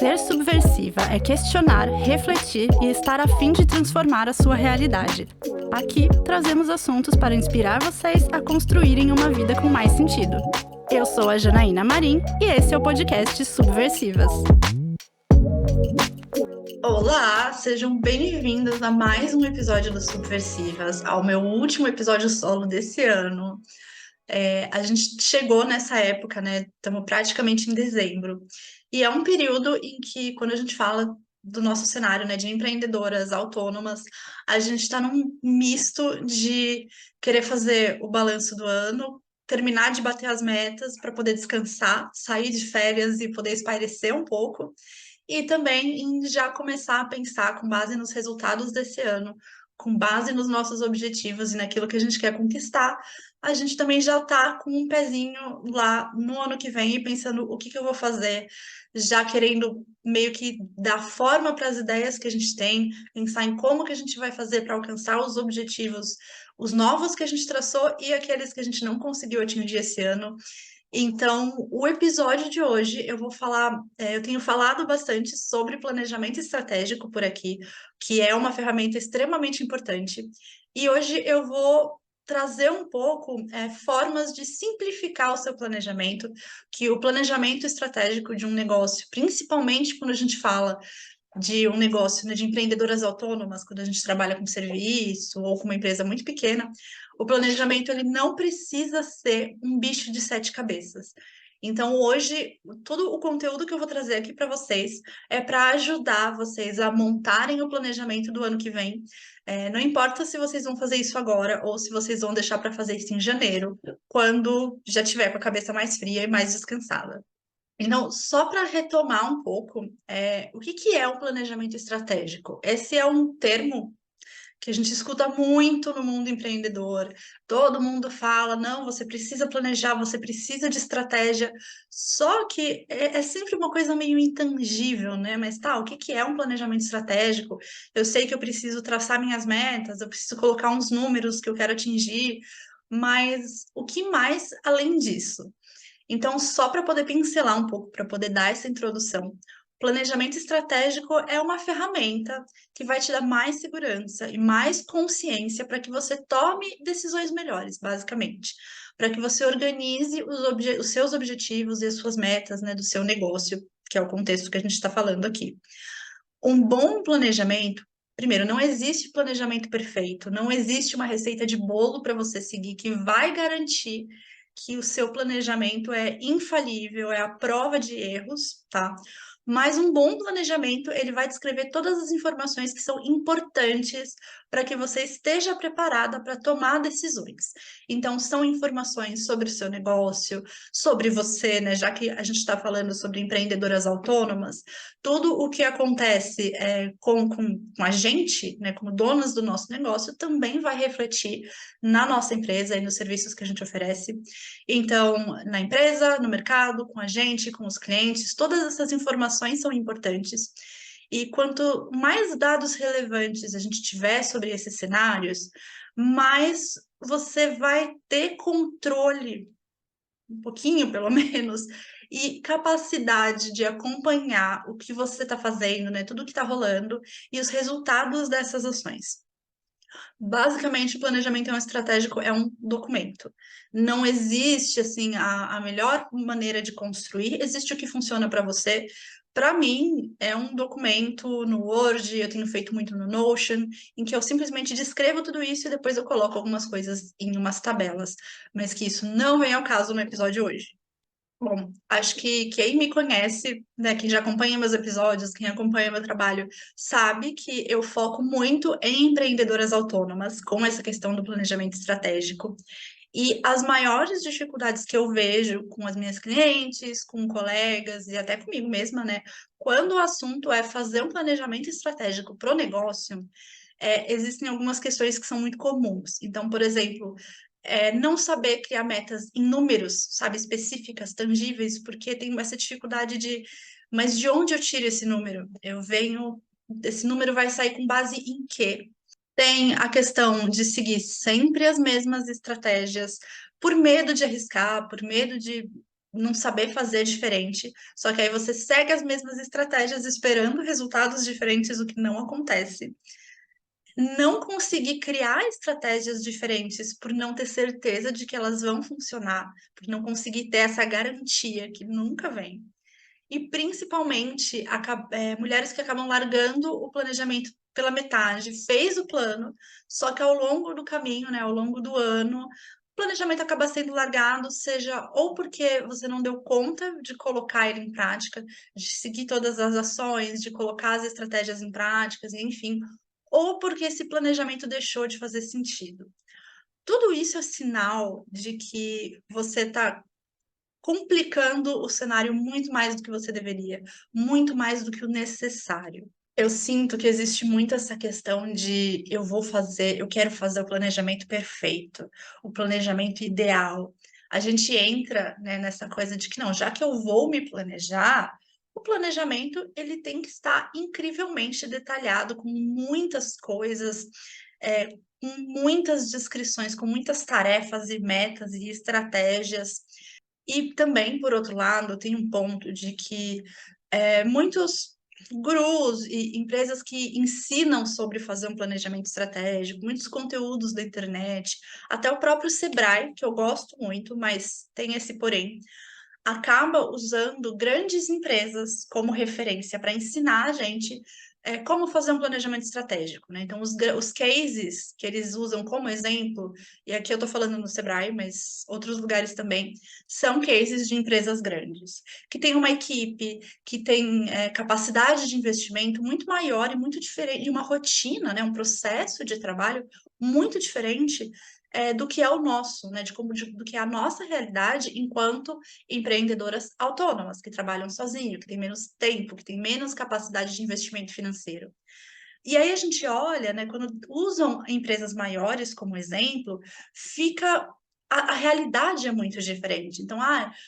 Ser subversiva é questionar, refletir e estar a fim de transformar a sua realidade. Aqui trazemos assuntos para inspirar vocês a construírem uma vida com mais sentido. Eu sou a Janaína Marim e esse é o podcast Subversivas. Olá, sejam bem-vindos a mais um episódio do Subversivas, ao meu último episódio solo desse ano. A gente chegou nessa época, né? Estamos praticamente em dezembro. E é um período em que, quando a gente fala do nosso cenário, né, de empreendedoras autônomas, a gente está num misto de querer fazer o balanço do ano, terminar de bater as metas para poder descansar, sair de férias e poder espairecer um pouco, e também em já começar a pensar com base nos resultados desse ano, com base nos nossos objetivos e naquilo que a gente quer conquistar, a gente também já está com um pezinho lá no ano que vem e pensando o que eu vou fazer, já querendo meio que dar forma para as ideias que a gente tem, pensar em como que a gente vai fazer para alcançar os objetivos, os novos que a gente traçou e aqueles que a gente não conseguiu atingir esse ano. Então, o episódio de hoje eu vou falar, eu tenho falado bastante sobre planejamento estratégico por aqui, que é uma ferramenta extremamente importante. E hoje eu vou trazer um pouco formas de simplificar o seu planejamento, que o planejamento estratégico de um negócio, principalmente quando a gente fala de um negócio, né, de empreendedoras autônomas, quando a gente trabalha com serviço ou com uma empresa muito pequena, o planejamento ele não precisa ser um bicho de sete cabeças. Então, hoje, todo o conteúdo que eu vou trazer aqui para vocês é para ajudar vocês a montarem o planejamento do ano que vem. Não importa se vocês vão fazer isso agora ou se vocês vão deixar para fazer isso em janeiro, quando já tiver com a cabeça mais fria e mais descansada. Então, só para retomar um pouco, o que é um planejamento estratégico? Esse é um termo que a gente escuta muito no mundo empreendedor. Todo mundo fala, não, você precisa planejar, você precisa de estratégia. Só que é sempre uma coisa meio intangível, né? Mas tá, o que é um planejamento estratégico? Eu sei que eu preciso traçar minhas metas, eu preciso colocar uns números que eu quero atingir, mas o que mais além disso? Então, só para poder pincelar um pouco, para poder dar essa introdução, planejamento estratégico é uma ferramenta que vai te dar mais segurança e mais consciência para que você tome decisões melhores, basicamente, para que você organize os seus objetivos e as suas metas, né, do seu negócio, que é o contexto que a gente está falando aqui. Um bom planejamento. Primeiro, não existe planejamento perfeito, não existe uma receita de bolo para você seguir que vai garantir que o seu planejamento é infalível, é a prova de erros, tá? Mas um bom planejamento, ele vai descrever todas as informações que são importantes para que você esteja preparada para tomar decisões. Então, são informações sobre o seu negócio, sobre você, né? Já que a gente está falando sobre empreendedoras autônomas, tudo o que acontece com a gente, né, como donas do nosso negócio, também vai refletir na nossa empresa e nos serviços que a gente oferece. Então, na empresa, no mercado, com a gente, com os clientes, todas essas informações são importantes. E quanto mais dados relevantes a gente tiver sobre esses cenários, mais você vai ter controle, um pouquinho pelo menos, e capacidade de acompanhar o que você está fazendo, né? Tudo que está rolando e os resultados dessas ações. Basicamente, o planejamento estratégico é um documento. Não existe, assim, a melhor maneira de construir, existe o que funciona para você. Para mim, é um documento no Word, eu tenho feito muito no Notion, em que eu simplesmente descrevo tudo isso e depois eu coloco algumas coisas em umas tabelas, mas que isso não vem ao caso no episódio hoje. Bom, acho que quem me conhece, né, quem já acompanha meus episódios, quem acompanha meu trabalho, sabe que eu foco muito em empreendedoras autônomas com essa questão do planejamento estratégico. E as maiores dificuldades que eu vejo com as minhas clientes, com colegas e até comigo mesma, né, quando o assunto é fazer um planejamento estratégico para o negócio, existem algumas questões que são muito comuns. Então, por exemplo, não saber criar metas em números, sabe, específicas, tangíveis, porque tem essa dificuldade mas de onde eu tiro esse número? Esse número vai sair com base em quê? Tem a questão de seguir sempre as mesmas estratégias, por medo de arriscar, por medo não saber fazer diferente, só que aí você segue as mesmas estratégias esperando resultados diferentes, o que não acontece. Não conseguir criar estratégias diferentes por não ter certeza de que elas vão funcionar, por não conseguir ter essa garantia que nunca vem. E principalmente mulheres que acabam largando o planejamento pela metade, fez o plano, só que ao longo do caminho, né, ao longo do ano, o planejamento acaba sendo largado, seja ou porque você não deu conta de colocar ele em prática, de seguir todas as ações, de colocar as estratégias em práticas, enfim, ou porque esse planejamento deixou de fazer sentido. Tudo isso é sinal de que você está complicando o cenário muito mais do que você deveria, muito mais do que o necessário. Eu sinto que existe muito essa questão de eu quero fazer o planejamento perfeito, o planejamento ideal. A gente entra, né, nessa coisa de que não, já que eu vou me planejar, o planejamento ele tem que estar incrivelmente detalhado, com muitas coisas, com muitas descrições, com muitas tarefas e metas e estratégias. E também, por outro lado, tem um ponto de que muitos gurus e empresas que ensinam sobre fazer um planejamento estratégico, muitos conteúdos da internet, até o próprio Sebrae, que eu gosto muito, mas tem esse porém, acaba usando grandes empresas como referência para ensinar a gente como fazer um planejamento estratégico, né? Então, os cases que eles usam como exemplo, e aqui eu estou falando no Sebrae, mas outros lugares também, são cases de empresas grandes, que têm uma equipe, que tem capacidade de investimento muito maior e muito diferente, e uma rotina, né? Um processo de trabalho muito diferente do que é o nosso, né? Do que é a nossa realidade enquanto empreendedoras autônomas, que trabalham sozinho, que têm menos tempo, que têm menos capacidade de investimento financeiro. E aí a gente olha, né, quando usam empresas maiores como exemplo, fica a realidade é muito diferente. Então,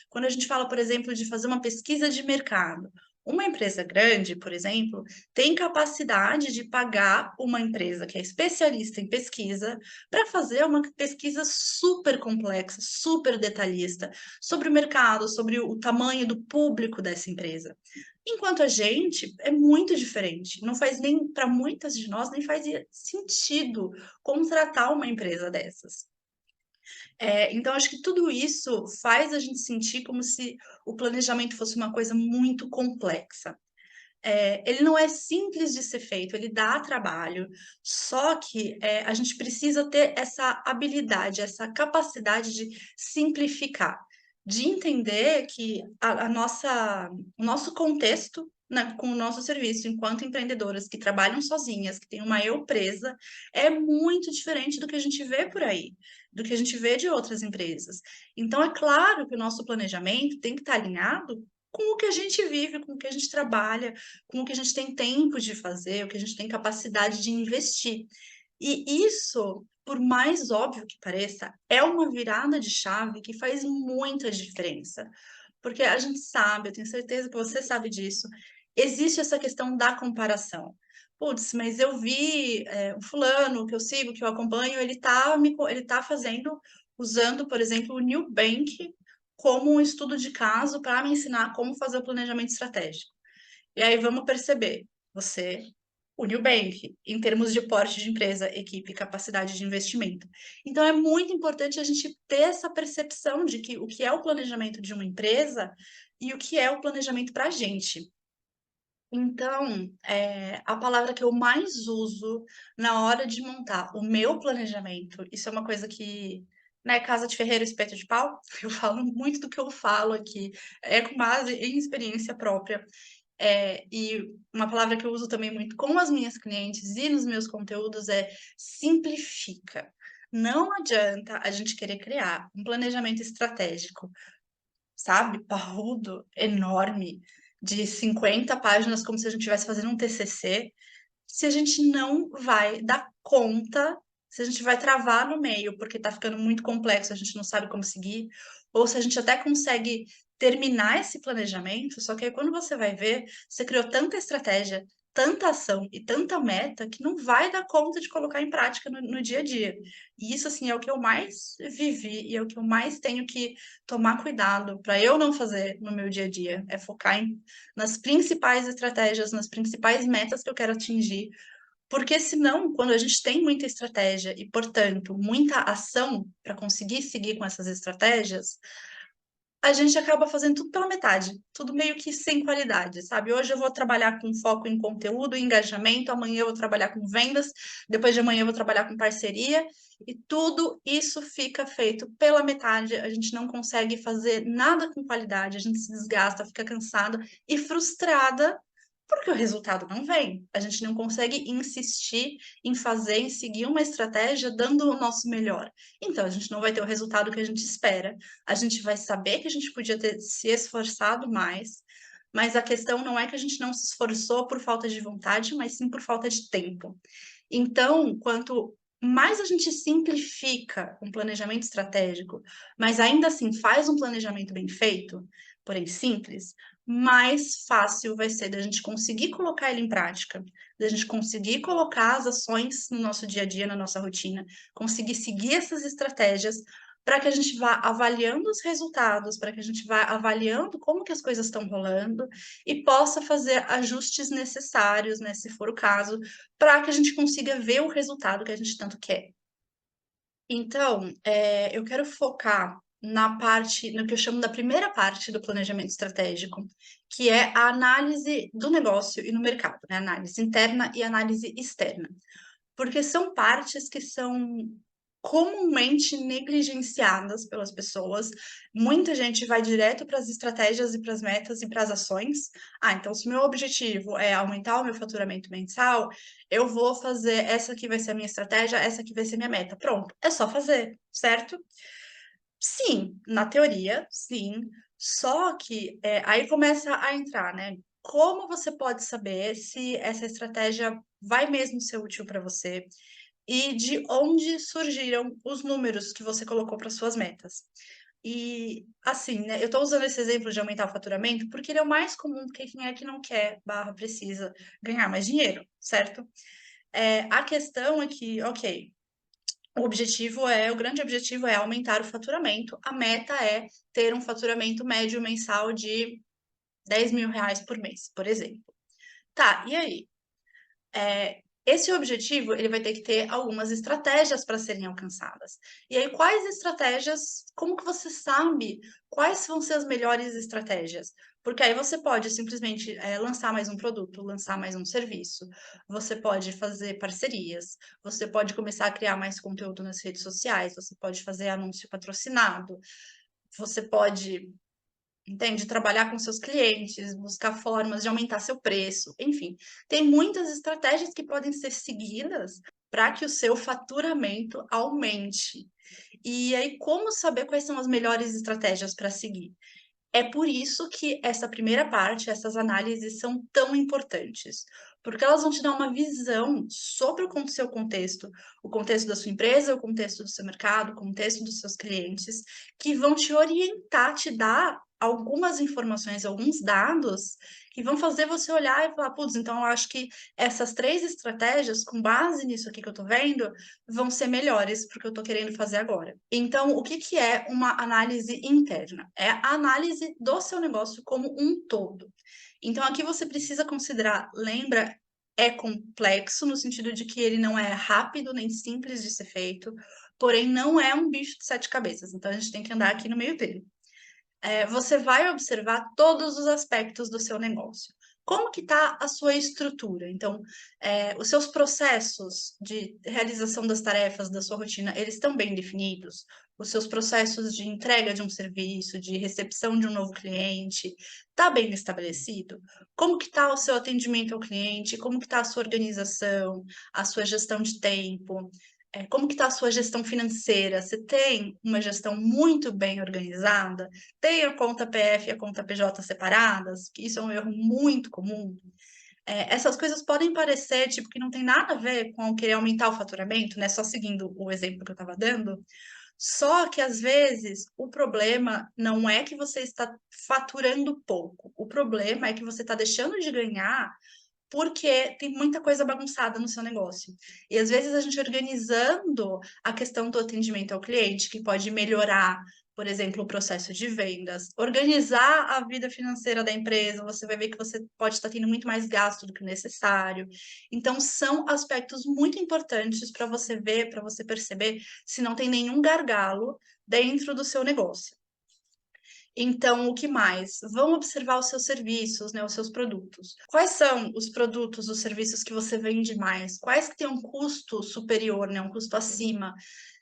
quando a gente fala, por exemplo, de fazer uma pesquisa de mercado, uma empresa grande, por exemplo, tem capacidade de pagar uma empresa que é especialista em pesquisa para fazer uma pesquisa super complexa, super detalhista sobre o mercado, sobre o tamanho do público dessa empresa. Enquanto a gente é muito diferente, não faz nem para muitas de nós nem faz sentido contratar uma empresa dessas. Então, acho que tudo isso faz a gente sentir como se o planejamento fosse uma coisa muito complexa. Ele não é simples de ser feito, ele dá trabalho, só que a gente precisa ter essa habilidade, essa capacidade de simplificar, de entender que o nosso contexto, né, com o nosso serviço, enquanto empreendedoras que trabalham sozinhas, que têm uma eu presa, é muito diferente do que a gente vê por aí, do que a gente vê de outras empresas. Então, é claro que o nosso planejamento tem que estar alinhado com o que a gente vive, com o que a gente trabalha, com o que a gente tem tempo de fazer, o que a gente tem capacidade de investir. E isso, por mais óbvio que pareça, é uma virada de chave que faz muita diferença. Porque a gente sabe, eu tenho certeza que você sabe disso, existe essa questão da comparação. Putz, mas eu vi o fulano que eu sigo, que eu acompanho, ele tá fazendo, usando, por exemplo, o Nubank como um estudo de caso para me ensinar como fazer o planejamento estratégico. E aí vamos perceber, você, o Nubank, em termos de porte de empresa, equipe, capacidade de investimento. Então é muito importante a gente ter essa percepção de que o que é o planejamento de uma empresa e o que é o planejamento para a gente. Então, a palavra que eu mais uso na hora de montar o meu planejamento, isso é uma coisa que, né, casa de ferreiro, espeto de pau, eu falo muito do que eu falo aqui, é com base em experiência própria. E uma palavra que eu uso também muito com as minhas clientes e nos meus conteúdos é simplifica. Não adianta a gente querer criar um planejamento estratégico, sabe, parrudo, enorme, de 50 páginas, como se a gente estivesse fazendo um TCC, se a gente não vai dar conta, se a gente vai travar no meio, porque está ficando muito complexo, a gente não sabe como seguir, ou se a gente até consegue terminar esse planejamento, só que aí quando você vai ver, você criou tanta estratégia, tanta ação e tanta meta que não vai dar conta de colocar em prática no dia a dia. E isso, assim, é o que eu mais vivi e é o que eu mais tenho que tomar cuidado para eu não fazer no meu dia a dia. É focar nas principais estratégias, nas principais metas que eu quero atingir. Porque senão, quando a gente tem muita estratégia e, portanto, muita ação para conseguir seguir com essas estratégias, a gente acaba fazendo tudo pela metade, tudo meio que sem qualidade, sabe? Hoje eu vou trabalhar com foco em conteúdo, engajamento, amanhã eu vou trabalhar com vendas, depois de amanhã eu vou trabalhar com parceria, e tudo isso fica feito pela metade, a gente não consegue fazer nada com qualidade, a gente se desgasta, fica cansada e frustrada porque o resultado não vem. A gente não consegue insistir em fazer, em seguir uma estratégia dando o nosso melhor. Então, a gente não vai ter o resultado que a gente espera. A gente vai saber que a gente podia ter se esforçado mais, mas a questão não é que a gente não se esforçou por falta de vontade, mas sim por falta de tempo. Então, quanto mais a gente simplifica um planejamento estratégico, mas ainda assim faz um planejamento bem feito, porém simples, mais fácil vai ser da gente conseguir colocar ele em prática, da gente conseguir colocar as ações no nosso dia a dia, na nossa rotina, conseguir seguir essas estratégias para que a gente vá avaliando os resultados, para que a gente vá avaliando como que as coisas estão rolando e possa fazer ajustes necessários, né, se for o caso, para que a gente consiga ver o resultado que a gente tanto quer. Então, eu quero focar na parte, no que eu chamo da primeira parte do planejamento estratégico, que é a análise do negócio e no mercado, né? Análise interna e análise externa. Porque são partes que são comumente negligenciadas pelas pessoas. Muita gente vai direto para as estratégias e para as metas e para as ações. Ah, então se o meu objetivo é aumentar o meu faturamento mensal, eu vou fazer essa aqui vai ser a minha estratégia, essa aqui vai ser a minha meta. Pronto, é só fazer, certo? Sim, na teoria, sim. Só que aí começa a entrar, né? Como você pode saber se essa estratégia vai mesmo ser útil para você e de onde surgiram os números que você colocou para suas metas? E assim, né? Eu estou usando esse exemplo de aumentar o faturamento porque ele é o mais comum, porque quem é que não quer, barra, precisa ganhar mais dinheiro, certo? A questão é que, ok, o grande objetivo é aumentar o faturamento. A meta é ter um faturamento médio mensal de 10 mil reais por mês, por exemplo. Tá, e aí? Esse objetivo, ele vai ter que ter algumas estratégias para serem alcançadas. E aí, quais estratégias, como que você sabe quais vão ser as melhores estratégias? Porque aí você pode simplesmente lançar mais um produto, lançar mais um serviço, você pode fazer parcerias, você pode começar a criar mais conteúdo nas redes sociais, você pode fazer anúncio patrocinado, você pode, entende? Trabalhar com seus clientes, buscar formas de aumentar seu preço, enfim. Tem muitas estratégias que podem ser seguidas para que o seu faturamento aumente. E aí, como saber quais são as melhores estratégias para seguir? É por isso que essa primeira parte, essas análises são tão importantes, porque elas vão te dar uma visão sobre seu contexto, o contexto da sua empresa, o contexto do seu mercado, o contexto dos seus clientes, que vão te orientar, te dar algumas informações, alguns dados que vão fazer você olhar e falar, putz, então eu acho que essas três estratégias, com base nisso aqui que eu tô vendo, vão ser melhores para o que eu estou querendo fazer agora. Então, o que que é uma análise interna? É a análise do seu negócio como um todo. Então, aqui você precisa considerar, lembra, é complexo no sentido de que ele não é rápido nem simples de ser feito, porém não é um bicho de sete cabeças. Então, a gente tem que andar aqui no meio dele. Você vai observar todos os aspectos do seu negócio. Como que está a sua estrutura? Então, os seus processos de realização das tarefas da sua rotina, eles estão bem definidos? Os seus processos de entrega de um serviço, de recepção de um novo cliente, está bem estabelecido? Como que está o seu atendimento ao cliente? Como que está a sua organização, a sua gestão de tempo? Como que está a sua gestão financeira? Você tem uma gestão muito bem organizada? Tem a conta PF e a conta PJ separadas? Que isso é um erro muito comum. Essas coisas podem parecer tipo que não tem nada a ver com querer aumentar o faturamento, né? Só seguindo o exemplo que eu estava dando. Só que às vezes o problema não é que você está faturando pouco. O problema é que você está deixando de ganhar porque tem muita coisa bagunçada no seu negócio. E às vezes a gente organizando a questão do atendimento ao cliente, que pode melhorar, por exemplo, o processo de vendas, organizar a vida financeira da empresa, você vai ver que você pode estar tendo muito mais gasto do que o necessário. Então, são aspectos muito importantes para você ver, para você perceber se não tem nenhum gargalo dentro do seu negócio. Então, o que mais? Vão observar os seus serviços, né, os seus produtos. Quais são os produtos, os serviços que você vende mais? Quais que têm um custo superior, né, um custo acima,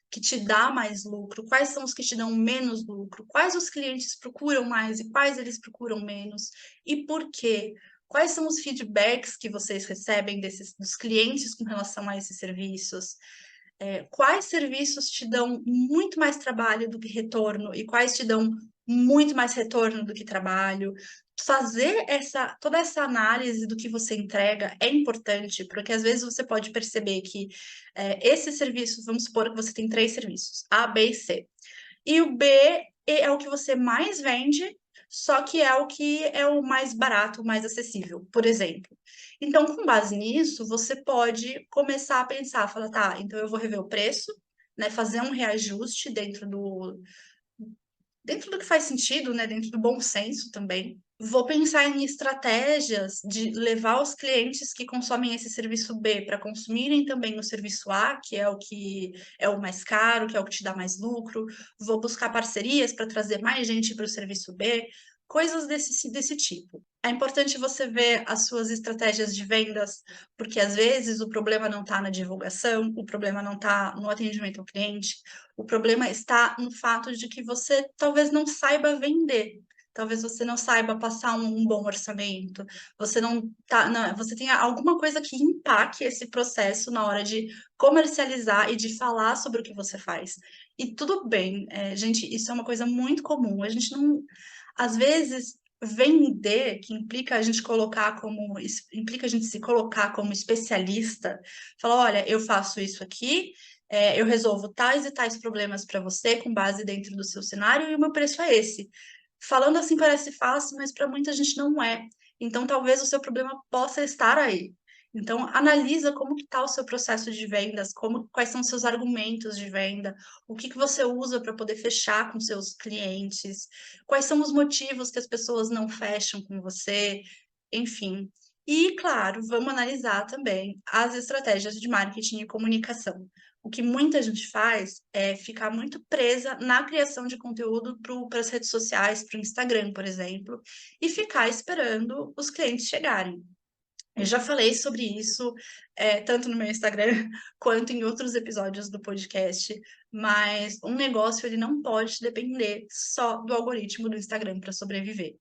que te dá mais lucro? Quais são os que te dão menos lucro? Quais os clientes procuram mais e quais eles procuram menos? E por quê? Quais são os feedbacks que vocês recebem dos clientes com relação a esses serviços? Quais serviços te dão muito mais trabalho do que retorno e quais te dão muito mais retorno do que trabalho? Fazer toda essa análise do que você entrega é importante, porque às vezes você pode perceber que esse serviço, vamos supor que você tem 3 serviços, A, B e C. E o B é o que você mais vende, só que é o que é o mais barato, o mais acessível, por exemplo. Então, com base nisso, você pode começar a pensar, falar, tá, então eu vou rever o preço, né, fazer um reajuste dentro do que faz sentido, né, dentro do bom senso também. Vou pensar em estratégias de levar os clientes que consomem esse serviço B para consumirem também o serviço A, que é o mais caro, que é o que te dá mais lucro. Vou buscar parcerias para trazer mais gente para o serviço B, coisas desse tipo. É importante você ver as suas estratégias de vendas, porque às vezes o problema não está na divulgação, o problema não está no atendimento ao cliente, o problema está no fato de que você talvez não saiba vender. Talvez você não saiba passar um bom orçamento, você tenha alguma coisa que empaque esse processo na hora de comercializar e de falar sobre o que você faz. E tudo bem, gente, isso é uma coisa muito comum. A gente não, às vezes, vender, que implica a gente se colocar como especialista, falar, olha, eu faço isso aqui, eu resolvo tais e tais problemas para você com base dentro do seu cenário e o meu preço é esse. Falando assim parece fácil, mas para muita gente não é. Então, talvez o seu problema possa estar aí. Então, analisa como que está o seu processo de vendas, quais são os seus argumentos de venda, o que que você usa para poder fechar com seus clientes, quais são os motivos que as pessoas não fecham com você, enfim. E, claro, vamos analisar também as estratégias de marketing e comunicação. O que muita gente faz é ficar muito presa na criação de conteúdo para as redes sociais, para o Instagram, por exemplo, e ficar esperando os clientes chegarem. Eu já falei sobre isso, tanto no meu Instagram quanto em outros episódios do podcast, mas um negócio ele não pode depender só do algoritmo do Instagram para sobreviver.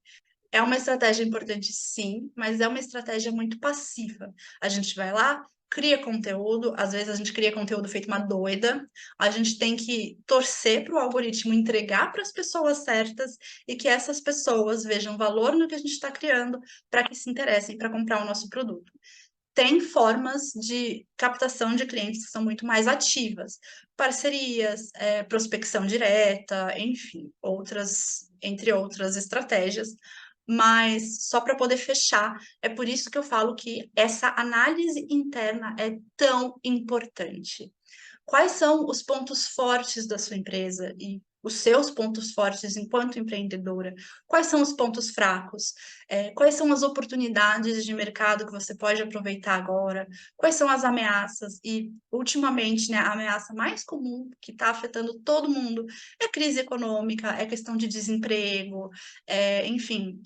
É uma estratégia importante, sim, mas é uma estratégia muito passiva. A gente vai lá, cria conteúdo, às vezes a gente cria conteúdo feito uma doida, a gente tem que torcer para o algoritmo entregar para as pessoas certas e que essas pessoas vejam valor no que a gente está criando para que se interessem para comprar o nosso produto. Tem formas de captação de clientes que são muito mais ativas, parcerias, prospecção direta, enfim, entre outras estratégias, mas só para poder fechar, é por isso que eu falo que essa análise interna é tão importante. Quais são os pontos fortes da sua empresa e os seus pontos fortes enquanto empreendedora? Quais são os pontos fracos? Quais são as oportunidades de mercado que você pode aproveitar agora? Quais são as ameaças? E, ultimamente, né, a ameaça mais comum que está afetando todo mundo é crise econômica, é questão de desemprego, enfim,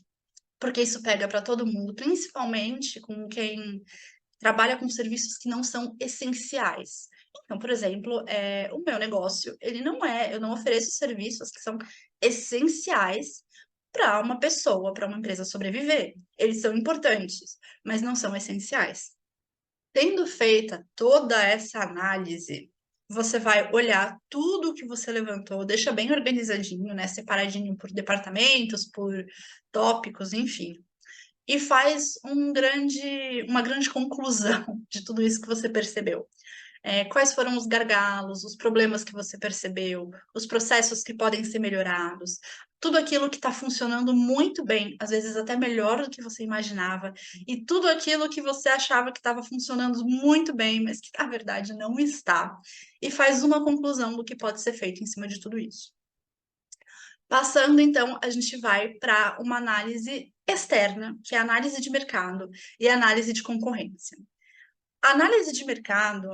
porque isso pega para todo mundo, principalmente com quem trabalha com serviços que não são essenciais. Então, por exemplo, o meu negócio, eu não ofereço serviços que são essenciais para uma pessoa, para uma empresa sobreviver. Eles são importantes, mas não são essenciais. Tendo feita toda essa análise, você vai olhar tudo que você levantou, deixa bem organizadinho, né, separadinho por departamentos, por tópicos, enfim, e faz uma grande conclusão de tudo isso que você percebeu. Quais foram os gargalos, os problemas que você percebeu, os processos que podem ser melhorados, tudo aquilo que está funcionando muito bem, às vezes até melhor do que você imaginava, e tudo aquilo que você achava que estava funcionando muito bem, mas que na verdade não está, e faz uma conclusão do que pode ser feito em cima de tudo isso. Passando, então, a gente vai para uma análise externa, que é a análise de mercado e a análise de concorrência. A análise de mercado,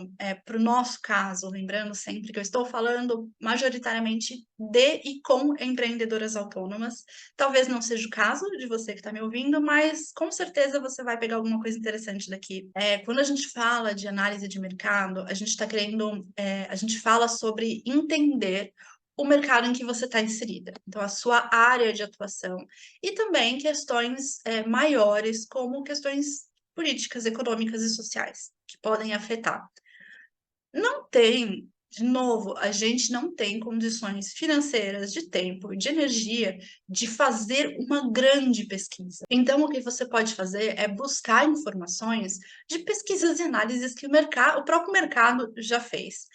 para o nosso caso, lembrando sempre que eu estou falando majoritariamente de e com empreendedoras autônomas. Talvez não seja o caso de você que está me ouvindo, mas com certeza você vai pegar alguma coisa interessante daqui. Quando a gente fala de análise de mercado, a gente está querendo, a gente fala sobre entender o mercado em que você está inserida, então a sua área de atuação, e também questões maiores, como questões políticas, econômicas e sociais que podem afetar. Não tem, de novo, a gente não tem condições financeiras, de tempo e de energia de fazer uma grande pesquisa. Então, o que você pode fazer é buscar informações de pesquisas e análises que o próprio mercado já fez.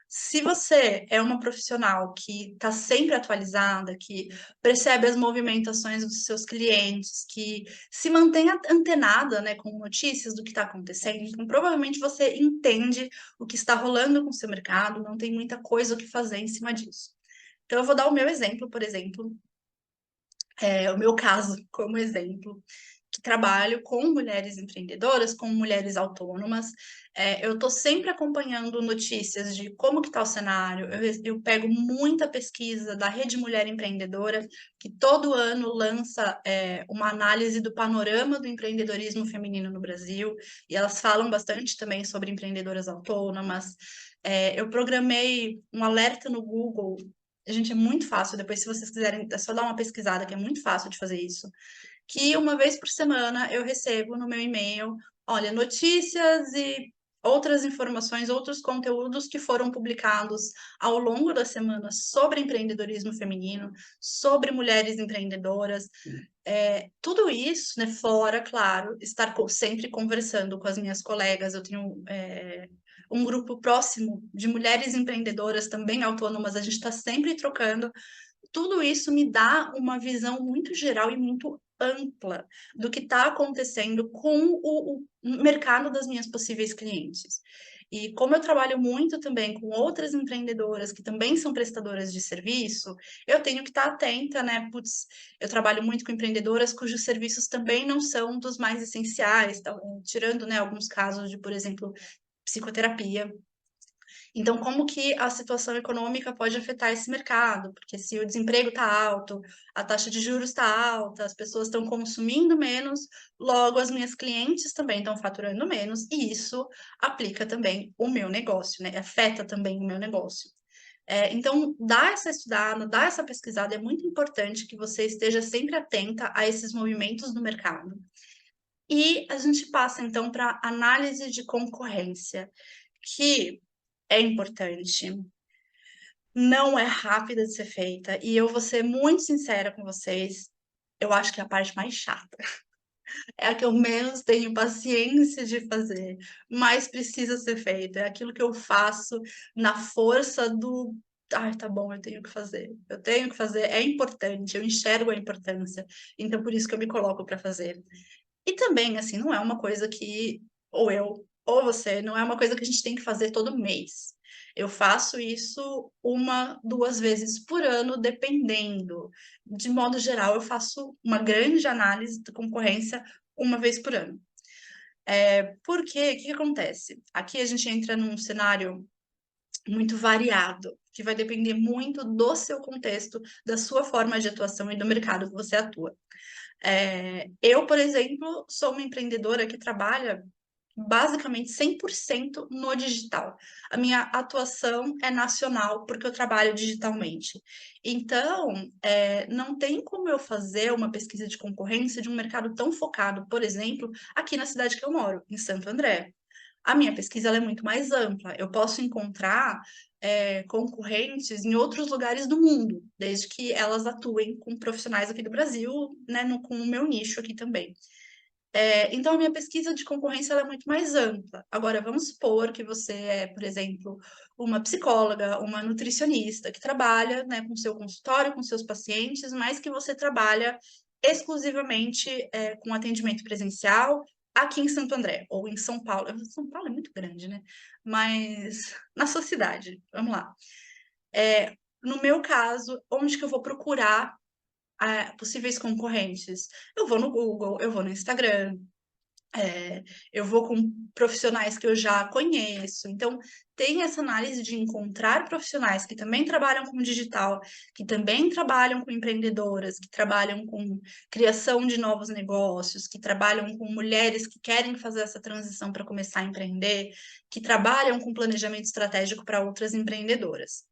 Se você é uma profissional que está sempre atualizada, que percebe as movimentações dos seus clientes, que se mantém antenada, né, com notícias do que está acontecendo, então provavelmente você entende o que está rolando com o seu mercado, não tem muita coisa o que fazer em cima disso. Então, eu vou dar o meu exemplo, por exemplo, o meu caso como exemplo, que trabalho com mulheres empreendedoras, com mulheres autônomas. Eu estou sempre acompanhando notícias de como que está o cenário. Eu pego muita pesquisa da Rede Mulher Empreendedora, que todo ano lança uma análise do panorama do empreendedorismo feminino no Brasil, e elas falam bastante também sobre empreendedoras autônomas. Eu programei um alerta no Google. Gente, é muito fácil. Depois, se vocês quiserem, é só dar uma pesquisada, que é muito fácil de fazer isso, que uma vez por semana eu recebo no meu e-mail, olha, notícias e outras informações, outros conteúdos que foram publicados ao longo da semana sobre empreendedorismo feminino, sobre mulheres empreendedoras. Tudo isso, né, fora, claro, estar sempre conversando com as minhas colegas. Eu tenho um grupo próximo de mulheres empreendedoras, também autônomas, a gente está sempre trocando. Tudo isso me dá uma visão muito geral e muito ampla do que está acontecendo com o mercado das minhas possíveis clientes. E como eu trabalho muito também com outras empreendedoras que também são prestadoras de serviço, eu tenho que estar atenta, né? Putz, eu trabalho muito com empreendedoras cujos serviços também não são dos mais essenciais, tirando, né, alguns casos de, por exemplo, psicoterapia. Então, como que a situação econômica pode afetar esse mercado? Porque se o desemprego está alto, a taxa de juros está alta, as pessoas estão consumindo menos, logo as minhas clientes também estão faturando menos, e isso aplica também o meu negócio, né? Afeta também o meu negócio. Então, dá essa estudada, dá essa pesquisada, é muito importante que você esteja sempre atenta a esses movimentos do mercado. E a gente passa, então, para análise de concorrência, que é importante, não é rápida de ser feita, e eu vou ser muito sincera com vocês, eu acho que é a parte mais chata. É a que eu menos tenho paciência de fazer, mas precisa ser feita. É aquilo que eu faço na força do. Ai, tá bom, eu tenho que fazer. Eu tenho que fazer, é importante, eu enxergo a importância, então por isso que eu me coloco para fazer. E também, assim, não é uma coisa que, ou eu, ou você, não é uma coisa que a gente tem que fazer todo mês. Eu faço isso uma, duas vezes por ano, dependendo. De modo geral, eu faço uma grande análise de concorrência uma vez por ano. Porque, o que acontece? Aqui a gente entra num cenário muito variado, que vai depender muito do seu contexto, da sua forma de atuação e do mercado que você atua. Eu, por exemplo, sou uma empreendedora que trabalha basicamente 100% no digital. A minha atuação é nacional, porque eu trabalho digitalmente. Então, não tem como eu fazer uma pesquisa de concorrência de um mercado tão focado, por exemplo, aqui na cidade que eu moro, em Santo André. A minha pesquisa ela é muito mais ampla. Eu posso encontrar concorrentes em outros lugares do mundo, desde que elas atuem com profissionais aqui do Brasil, né, com o meu nicho aqui também. Então, a minha pesquisa de concorrência ela é muito mais ampla. Agora, vamos supor que você é, por exemplo, uma psicóloga, uma nutricionista que trabalha, né, com seu consultório, com seus pacientes, mas que você trabalha exclusivamente com atendimento presencial aqui em Santo André ou em São Paulo. São Paulo é muito grande, né? Mas na sua cidade, vamos lá. No meu caso, onde que eu vou procurar possíveis concorrentes? Eu vou no Google, eu vou no Instagram, eu vou com profissionais que eu já conheço. Então, tem essa análise de encontrar profissionais que também trabalham com digital, que também trabalham com empreendedoras, que trabalham com criação de novos negócios, que trabalham com mulheres que querem fazer essa transição para começar a empreender, que trabalham com planejamento estratégico para outras empreendedoras.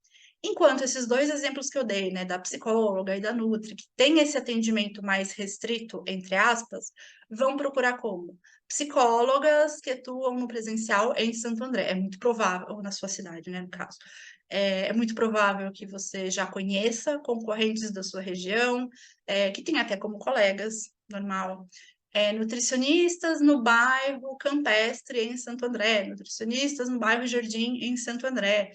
Enquanto esses dois exemplos que eu dei, né, da psicóloga e da Nutri, que tem esse atendimento mais restrito, entre aspas, vão procurar como? Psicólogas que atuam no presencial em Santo André. É muito provável, ou na sua cidade, né, no caso. É muito provável que você já conheça concorrentes da sua região, que tem até como colegas, normal. Nutricionistas no bairro Campestre, em Santo André. Nutricionistas no bairro Jardim, em Santo André.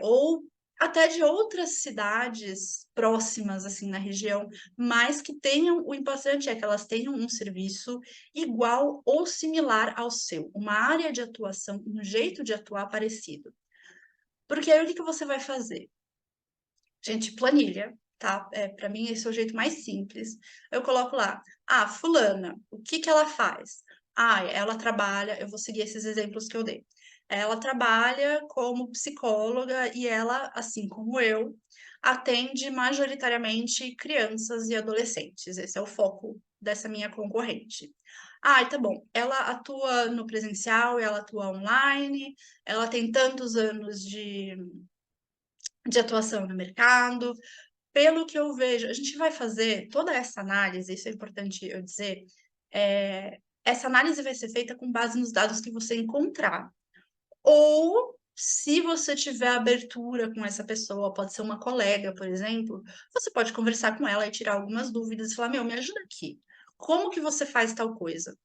Ou até de outras cidades próximas, assim, na região, mas que tenham, o importante é que elas tenham um serviço igual ou similar ao seu, uma área de atuação, um jeito de atuar parecido. Porque aí o que que você vai fazer? Gente, planilha, tá? Para mim esse é o jeito mais simples. Eu coloco lá, fulana, o que que ela faz? Ela trabalha, eu vou seguir esses exemplos que eu dei. Ela trabalha como psicóloga e ela, assim como eu, atende majoritariamente crianças e adolescentes. Esse é o foco dessa minha concorrente. Tá bom. Ela atua no presencial, ela atua online, ela tem tantos anos de atuação no mercado. Pelo que eu vejo, a gente vai fazer toda essa análise, isso é importante eu dizer, essa análise vai ser feita com base nos dados que você encontrar. Ou, se você tiver abertura com essa pessoa, pode ser uma colega, por exemplo, você pode conversar com ela e tirar algumas dúvidas e falar, meu, me ajuda aqui. Como que você faz tal coisa?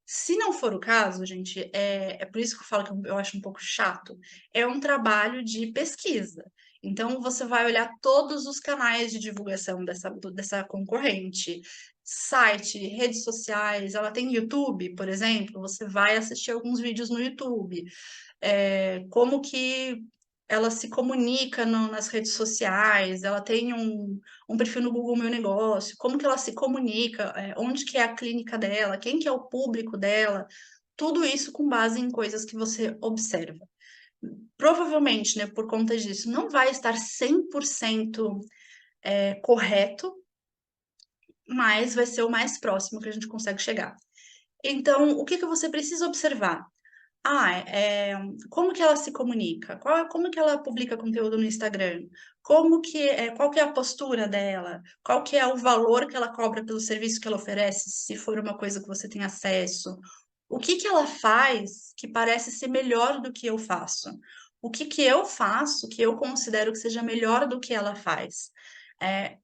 Se não for o caso, gente, é por isso que eu falo que eu acho um pouco chato, é um trabalho de pesquisa. Então, você vai olhar todos os canais de divulgação dessa concorrente, site, redes sociais, ela tem YouTube, por exemplo, você vai assistir alguns vídeos no YouTube. Como que ela se comunica nas redes sociais, ela tem um perfil no Google Meu Negócio, como que ela se comunica, onde que é a clínica dela, quem que é o público dela, tudo isso com base em coisas que você observa. Provavelmente, né, por conta disso, não vai estar 100% correto, mas vai ser o mais próximo que a gente consegue chegar. Então, o que que você precisa observar? Como que ela se comunica? Como que ela publica conteúdo no Instagram? Qual que é a postura dela? Qual que é o valor que ela cobra pelo serviço que ela oferece, se for uma coisa que você tem acesso? O que que ela faz que parece ser melhor do que eu faço? O que que eu faço que eu considero que seja melhor do que ela faz?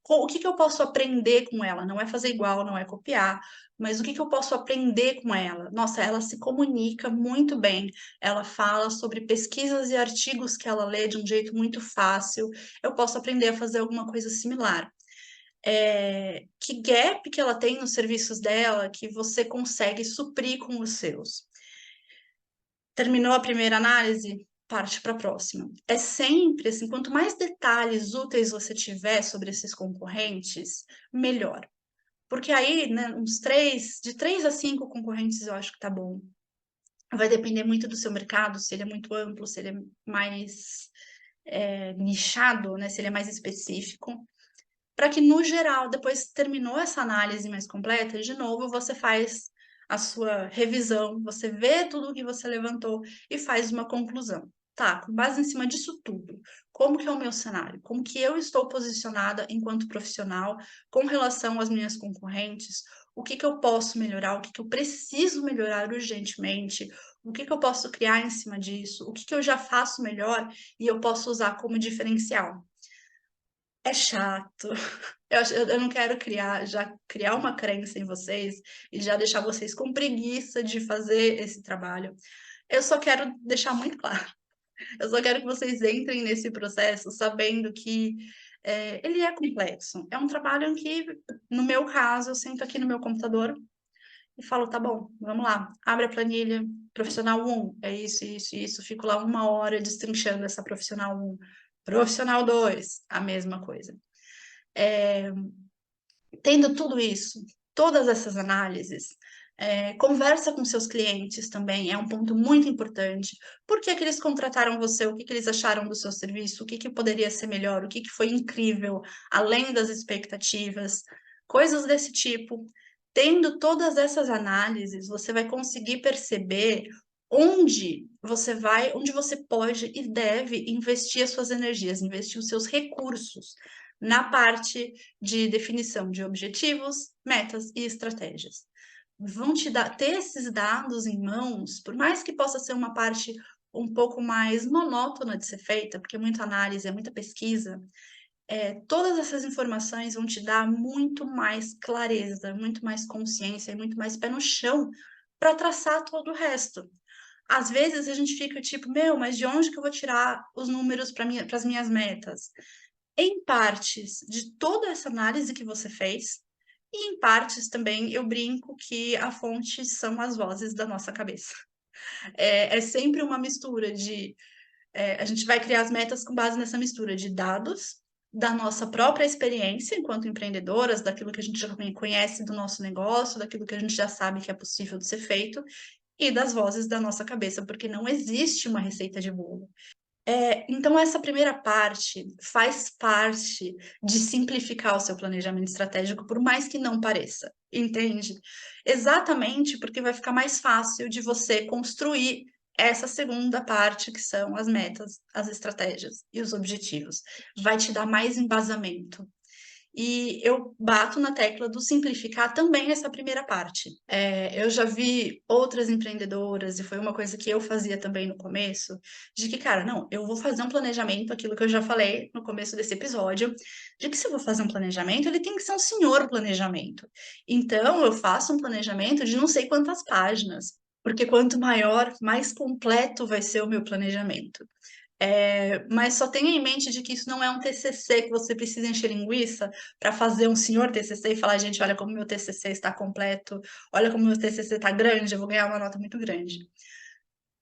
O que que eu posso aprender com ela? Não é fazer igual, não é copiar, mas o que que eu posso aprender com ela? Nossa, ela se comunica muito bem, ela fala sobre pesquisas e artigos que ela lê de um jeito muito fácil, eu posso aprender a fazer alguma coisa similar. Que gap que ela tem nos serviços dela que você consegue suprir com os seus? Terminou a primeira análise? Parte para a próxima. É sempre assim, quanto mais detalhes úteis você tiver sobre esses concorrentes, melhor. Porque aí, né, de 3 a 5 concorrentes eu acho que tá bom. Vai depender muito do seu mercado, se ele é muito amplo, se ele é mais nichado, né, se ele é mais específico. Para que, no geral, depois que terminou essa análise mais completa, de novo você faz a sua revisão, você vê tudo o que você levantou e faz uma conclusão. Tá, com base em cima disso tudo, como que é o meu cenário? Como que eu estou posicionada enquanto profissional com relação às minhas concorrentes? O que que eu posso melhorar? O que que eu preciso melhorar urgentemente? O que que eu posso criar em cima disso? O que que eu já faço melhor e eu posso usar como diferencial? É chato. Eu não quero criar uma crença em vocês e já deixar vocês com preguiça de fazer esse trabalho. Eu só quero deixar muito claro. Eu só quero que vocês entrem nesse processo sabendo que ele é complexo. É um trabalho em que, no meu caso, eu sento aqui no meu computador e falo, tá bom, vamos lá, abre a planilha, profissional um é isso, isso, isso, fico lá 1 hora destrinchando essa profissional um. Profissional 2 a mesma coisa. Tendo tudo isso, todas essas análises, conversa com seus clientes também, é um ponto muito importante. Por que que eles contrataram você? O que que eles acharam do seu serviço? O que que poderia ser melhor? O que que foi incrível, além das expectativas? Coisas desse tipo. Tendo todas essas análises, você vai conseguir perceber onde você pode e deve investir as suas energias, investir os seus recursos na parte de definição de objetivos, metas e estratégias. Vão ter esses dados em mãos, por mais que possa ser uma parte um pouco mais monótona de ser feita, porque é muita análise, é muita pesquisa, todas essas informações vão te dar muito mais clareza, muito mais consciência e muito mais pé no chão para traçar todo o resto. Às vezes a gente fica tipo, meu, mas de onde que eu vou tirar os números para as minhas metas? Em partes de toda essa análise que você fez, e em partes também eu brinco que a fonte são as vozes da nossa cabeça. É sempre uma mistura de. A gente vai criar as metas com base nessa mistura de dados, da nossa própria experiência enquanto empreendedoras, daquilo que a gente já conhece do nosso negócio, daquilo que a gente já sabe que é possível de ser feito, e das vozes da nossa cabeça, porque não existe uma receita de bolo. Então, essa primeira parte faz parte de simplificar o seu planejamento estratégico, por mais que não pareça, entende? Exatamente porque vai ficar mais fácil de você construir essa segunda parte, que são as metas, as estratégias e os objetivos. Vai te dar mais embasamento. E eu bato na tecla do simplificar também essa primeira parte. Eu já vi outras empreendedoras, e foi uma coisa que eu fazia também no começo, de que, cara, não, eu vou fazer um planejamento, aquilo que eu já falei no começo desse episódio, de que se eu vou fazer um planejamento, ele tem que ser um senhor planejamento. Então, eu faço um planejamento de não sei quantas páginas, porque quanto maior, mais completo vai ser o meu planejamento. Mas só tenha em mente de que isso não é um TCC que você precisa encher linguiça para fazer um senhor TCC e falar, gente, olha como meu TCC está completo, olha como meu TCC está grande, eu vou ganhar uma nota muito grande.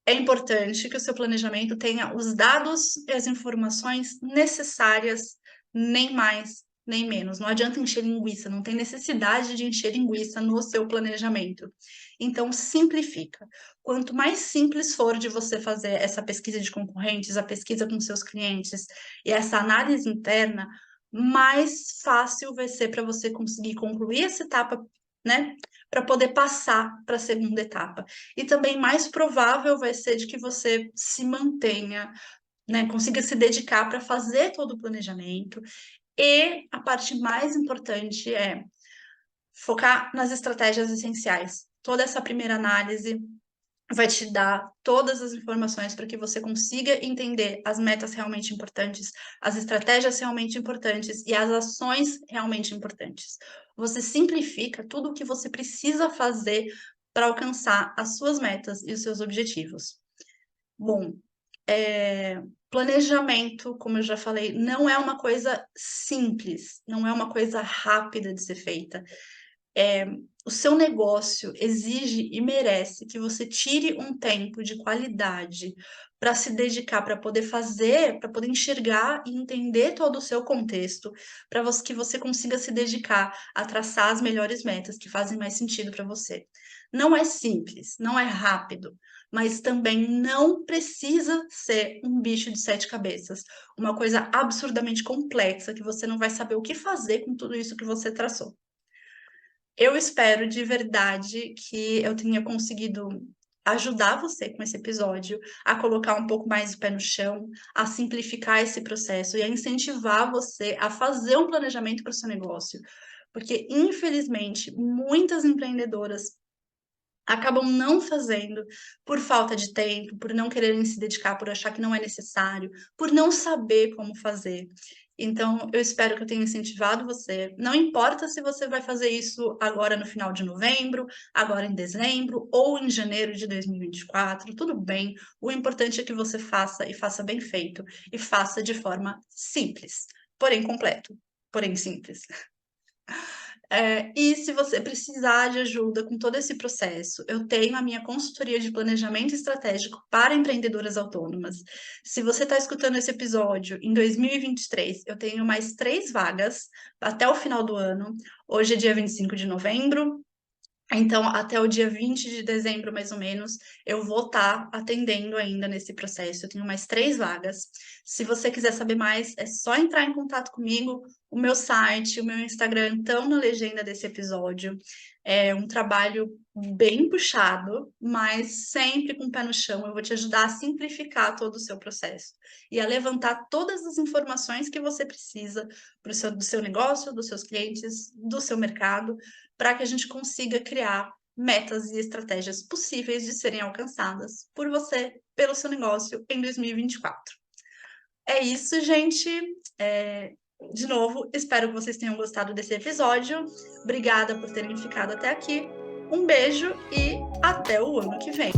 É importante que o seu planejamento tenha os dados e as informações necessárias, nem mais, nem menos. Não adianta encher linguiça, não tem necessidade de encher linguiça no seu planejamento. Então, simplifica. Quanto mais simples for de você fazer essa pesquisa de concorrentes, a pesquisa com seus clientes e essa análise interna, mais fácil vai ser para você conseguir concluir essa etapa, né? Para poder passar para a segunda etapa. E também mais provável vai ser de que você se mantenha, né? Consiga se dedicar para fazer todo o planejamento. E a parte mais importante é focar nas estratégias essenciais. Toda essa primeira análise vai te dar todas as informações para que você consiga entender as metas realmente importantes, as estratégias realmente importantes e as ações realmente importantes. Você simplifica tudo o que você precisa fazer para alcançar as suas metas e os seus objetivos. Bom, planejamento, como eu já falei, não é uma coisa simples, não é uma coisa rápida de ser feita. O seu negócio exige e merece que você tire um tempo de qualidade para se dedicar, para poder fazer, para poder enxergar e entender todo o seu contexto, para que você consiga se dedicar a traçar as melhores metas que fazem mais sentido para você. Não é simples, não é rápido, mas também não precisa ser um bicho de 7 cabeças, uma coisa absurdamente complexa que você não vai saber o que fazer com tudo isso que você traçou. Eu espero de verdade que eu tenha conseguido ajudar você com esse episódio a colocar um pouco mais o pé no chão, a simplificar esse processo e a incentivar você a fazer um planejamento para o seu negócio. Porque, infelizmente, muitas empreendedoras acabam não fazendo por falta de tempo, por não quererem se dedicar, por achar que não é necessário, por não saber como fazer. Então, eu espero que eu tenha incentivado você. Não importa se você vai fazer isso agora no final de novembro, agora em dezembro ou em janeiro de 2024, tudo bem. O importante é que você faça e faça bem feito e faça de forma simples, porém completo, porém simples. E se você precisar de ajuda com todo esse processo, eu tenho a minha consultoria de planejamento estratégico para empreendedoras autônomas. Se você está escutando esse episódio em 2023, eu tenho mais 3 vagas até o final do ano. Hoje é dia 25 de novembro. Então, até o dia 20 de dezembro, mais ou menos, eu vou estar atendendo ainda nesse processo. Eu tenho mais 3 vagas. Se você quiser saber mais, é só entrar em contato comigo. O meu site, o meu Instagram estão na legenda desse episódio. É um trabalho bem puxado, mas sempre com o pé no chão. Eu vou te ajudar a simplificar todo o seu processo e a levantar todas as informações que você precisa do seu negócio, dos seus clientes, do seu mercado, para que a gente consiga criar metas e estratégias possíveis de serem alcançadas por você, pelo seu negócio em 2024. É isso, gente. De novo, espero que vocês tenham gostado desse episódio. Obrigada por terem ficado até aqui. Um beijo e até o ano que vem.